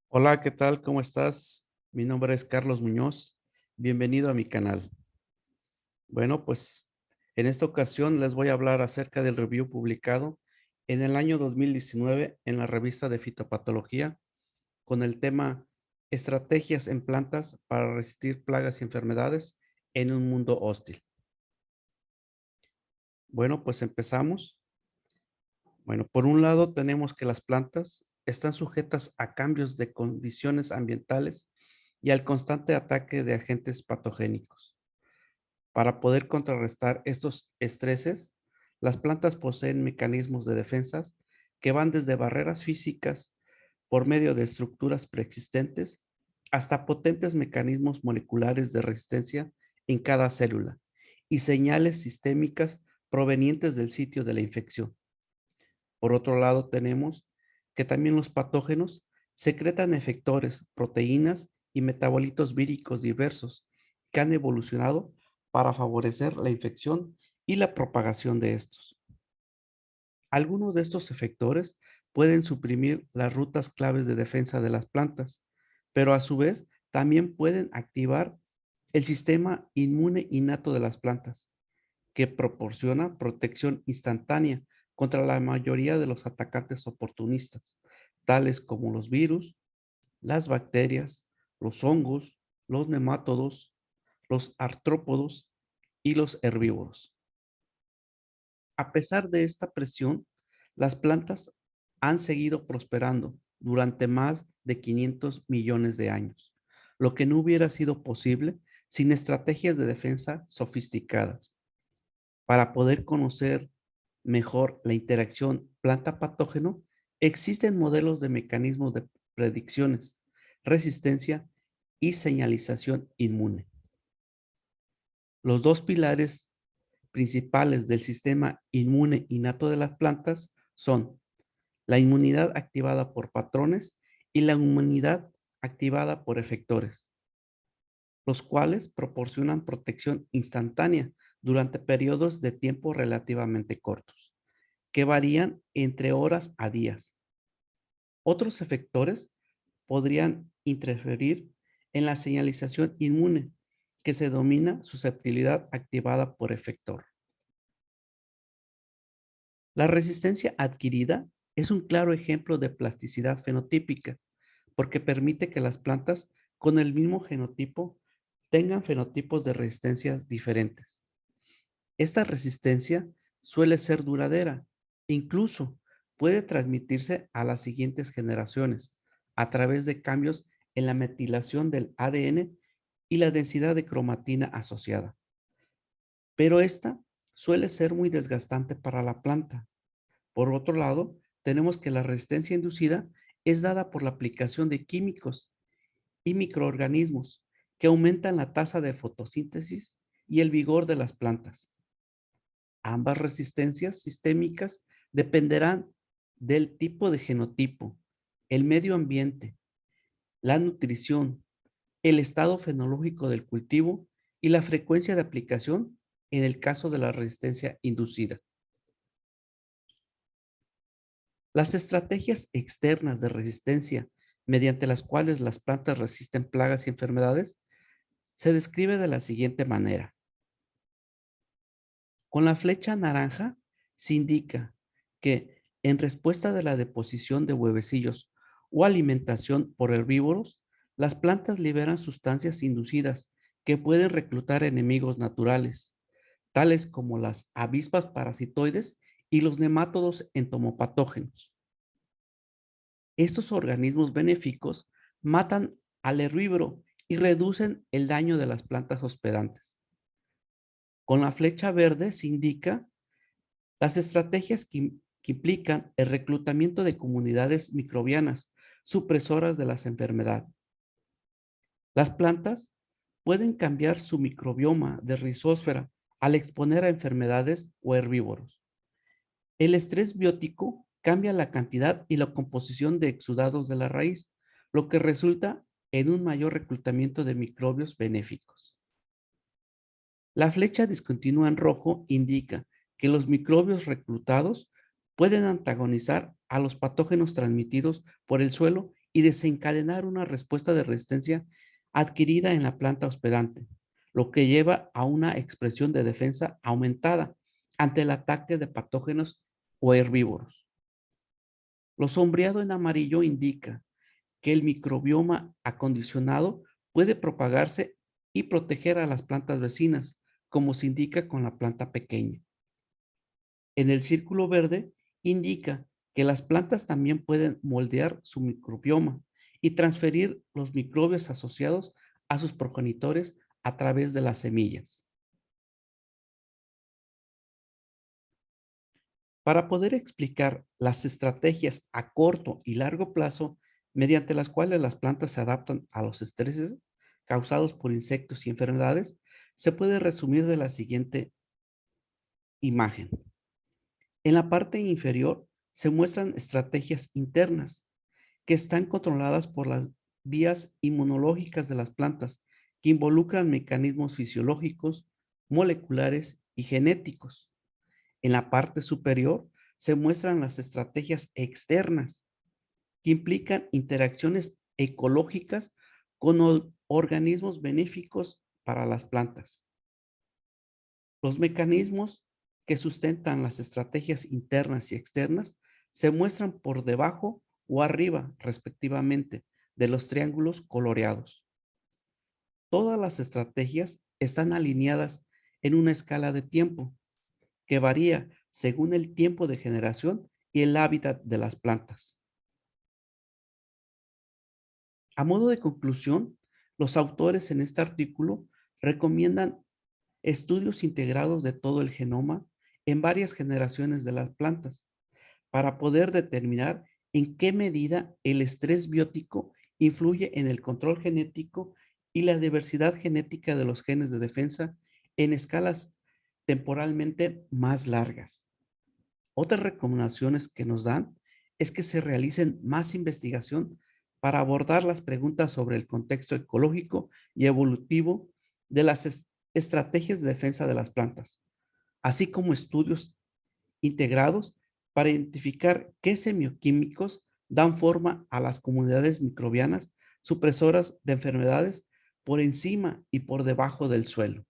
Hola, ¿qué tal? ¿Cómo estás? Mi nombre es Carlos Muñoz. Bienvenido a mi canal. Bueno, pues en esta ocasión les voy a hablar acerca del review publicado en el año 2019 en la revista de Fitopatología con el tema Estrategias en plantas para resistir plagas y enfermedades en un mundo hostil. Bueno, pues empezamos. Bueno, por un lado tenemos que las plantas están sujetas a cambios de condiciones ambientales y al constante ataque de agentes patogénicos. Para poder contrarrestar estos estreses, las plantas poseen mecanismos de defensas que van desde barreras físicas por medio de estructuras preexistentes hasta potentes mecanismos moleculares de resistencia en cada célula y señales sistémicas provenientes del sitio de la infección. Por otro lado, tenemos que también los patógenos secretan efectores, proteínas y metabolitos víricos diversos que han evolucionado para favorecer la infección y la propagación de estos. Algunos de estos efectores pueden suprimir las rutas claves de defensa de las plantas, pero a su vez también pueden activar el sistema inmune innato de las plantas, que proporciona protección instantánea contra la mayoría de los atacantes oportunistas, tales como los virus, las bacterias, los hongos, los nemátodos, los artrópodos y los herbívoros. A pesar de esta presión, las plantas han seguido prosperando durante más de 500 millones de años, lo que no hubiera sido posible sin estrategias de defensa sofisticadas. Para poder conocer mejor la interacción planta-patógeno, existen modelos de mecanismos de predicciones, resistencia y señalización inmune. Los dos pilares principales del sistema inmune innato de las plantas son la inmunidad activada por patrones y la inmunidad activada por efectores, los cuales proporcionan protección instantánea durante periodos de tiempo relativamente cortos, que varían entre horas a días. Otros efectores podrían interferir en la señalización inmune, que se denomina susceptibilidad activada por efector. La resistencia adquirida es un claro ejemplo de plasticidad fenotípica, porque permite que las plantas con el mismo genotipo tengan fenotipos de resistencia diferentes. Esta resistencia suele ser duradera, incluso puede transmitirse a las siguientes generaciones a través de cambios en la metilación del ADN y la densidad de cromatina asociada. Pero esta suele ser muy desgastante para la planta. Por otro lado, tenemos que la resistencia inducida es dada por la aplicación de químicos y microorganismos que aumentan la tasa de fotosíntesis y el vigor de las plantas. Ambas resistencias sistémicas dependerán del tipo de genotipo, el medio ambiente, la nutrición, el estado fenológico del cultivo y la frecuencia de aplicación en el caso de la resistencia inducida. Las estrategias externas de resistencia mediante las cuales las plantas resisten plagas y enfermedades se describe de la siguiente manera. Con la flecha naranja se indica que en respuesta de la deposición de huevecillos o alimentación por herbívoros, las plantas liberan sustancias inducidas que pueden reclutar enemigos naturales, tales como las avispas parasitoides y los nemátodos entomopatógenos. Estos organismos benéficos matan al herbívoro y reducen el daño de las plantas hospedantes. Con la flecha verde se indica las estrategias que implican el reclutamiento de comunidades microbianas supresoras de las enfermedades. Las plantas pueden cambiar su microbioma de rizósfera al exponer a enfermedades o herbívoros. El estrés biótico cambia la cantidad y la composición de exudados de la raíz, lo que resulta en un mayor reclutamiento de microbios benéficos. La flecha discontinua en rojo indica que los microbios reclutados pueden antagonizar a los patógenos transmitidos por el suelo y desencadenar una respuesta de resistencia adquirida en la planta hospedante, lo que lleva a una expresión de defensa aumentada ante el ataque de patógenos o herbívoros. Lo sombreado en amarillo indica que el microbioma acondicionado puede propagarse y proteger a las plantas vecinas, como se indica con la planta pequeña. En el círculo verde indica que las plantas también pueden moldear su microbioma y transferir los microbios asociados a sus progenitores a través de las semillas. Para poder explicar las estrategias a corto y largo plazo mediante las cuales las plantas se adaptan a los estreses causados por insectos y enfermedades, se puede resumir de la siguiente imagen. En la parte inferior se muestran estrategias internas que están controladas por las vías inmunológicas de las plantas, que involucran mecanismos fisiológicos, moleculares y genéticos. En la parte superior se muestran las estrategias externas, que implican interacciones ecológicas con organismos benéficos para las plantas. Los mecanismos que sustentan las estrategias internas y externas se muestran por debajo o arriba, respectivamente, de los triángulos coloreados. Todas las estrategias están alineadas en una escala de tiempo que varía según el tiempo de generación y el hábitat de las plantas. A modo de conclusión, los autores en este artículo recomiendan estudios integrados de todo el genoma en varias generaciones de las plantas para poder determinar en qué medida el estrés biótico influye en el control genético y la diversidad genética de los genes de defensa en escalas temporalmente más largas. Otras recomendaciones que nos dan es que se realicen más investigación para abordar las preguntas sobre el contexto ecológico y evolutivo de las estrategias de defensa de las plantas, así como estudios integrados para identificar qué semioquímicos dan forma a las comunidades microbianas supresoras de enfermedades por encima y por debajo del suelo.